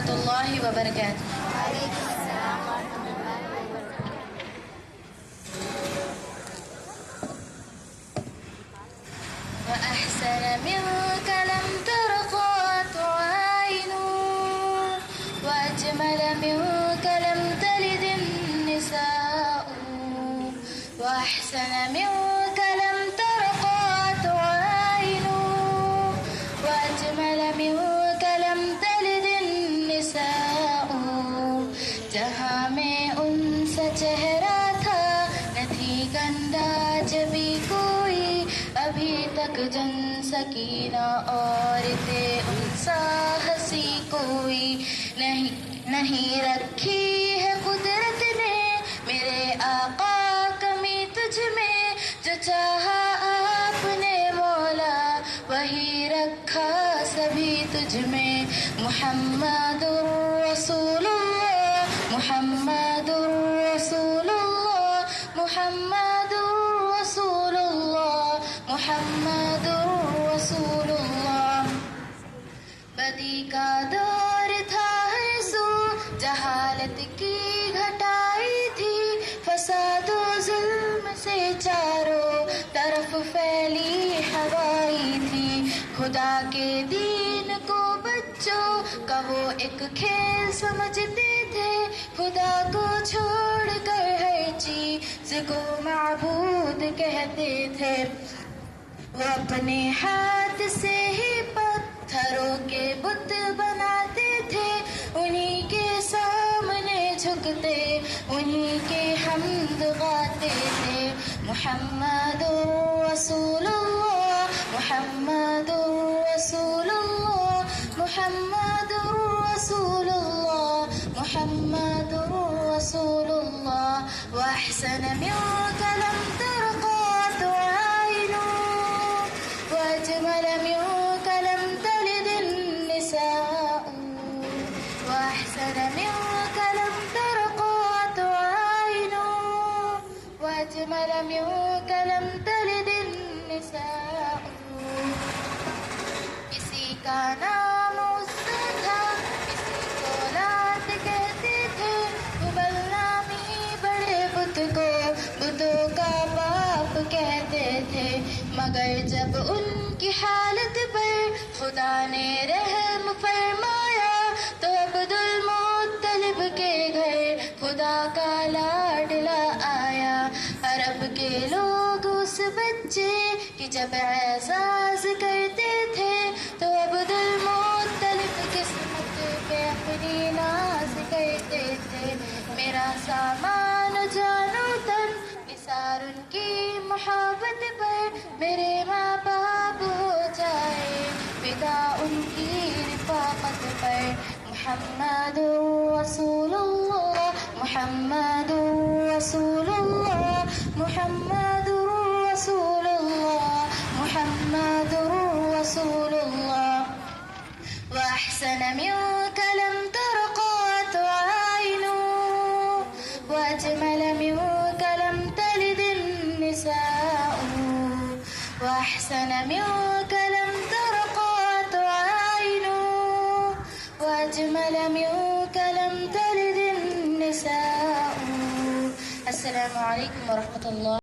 रहमतुल्लाहि व बरकातुहू। وأحسن منك لم تر قط عين وأجمل منك لم تلد النساء وأحسن منك لم تر قط عين وأجمل منك لم تلد النساء जहाँ में उनसा चेहरा था न थी गंदा जबी कोई अभी तक जन सकीना और थे उनसा हंसी कोई नहीं नहीं रखी है कुदरत ने मेरे आका कमी तुझ में जो चाहा आपने मौला वही रखा सभी तुझ में मुहम्मदुर रसूलुल्लाह मुहम्मदुर रसूलुल्लाह मुहम्मदुर रसूलुल्लाह मुहम्मदुर रसूलुल्लाह। बदी का दौर था हर सू जहालत की घटाई थी फसाद और जुल्म से चारों तरफ फैली हवाई थी खुदा के दीन को बच्चों का वो एक खेल समझते थे खुदा को छोड़ कर हर चीज को माबूद कहते थे वो अपने हाथ से ही पत्थरों के बुत बनाते थे उन्हीं के सामने झुकते उन्हीं के हम्द गाते थे मुहम्मदुर रसूलुल्लाह मुहम्मदुर रसूलुल्लाह मुहम्मदुर रसूलुल्लाह मुहम्मदुर रसूलुल्लाह वअहसन मिनक लम तर क़त आइन वअजमल मिनक लम तलिद النساء وأحسن منك لم तर क़त आइन वअजमल मिनक लम तलिद النساء। किसी का नाम उस्सा था किसी को लात कहते थे हुबल नामी बड़े बुत को बुतों का बाप कहते थे मगर जब उनकी हालत पर खुदा ने रहम फरमाया तो अब्दुल मुत्तलिब के घर खुदा का लाडला आया। अरब के लोग उस बच्चे की जब एहसास करते थे तो अब्दुल मुत्तलिब किस्मत पे अपनी नाज करते थे मेरा सामान जानो तन निसार उनकी मोहब्बत पर मेरे माँ बाप हो जाए फिदा उनकी रिफाकत पर मुहम्मदुर रसूलुल्लाह मुहम्मदुर रसूलुल्लाह मुहम्मदुर रसूलुल्लाह मुहम्मदुर रसूलुल्लाह वअहसन मिनक लम तर क़त आइन वअजमल मिनक लम तलिद النساء वअहसन मिनक लम तर क़त आइन वअजमल मिनक लम तलिद النساء। अस्सलामु अलैकुम व रहमतुल्लाह।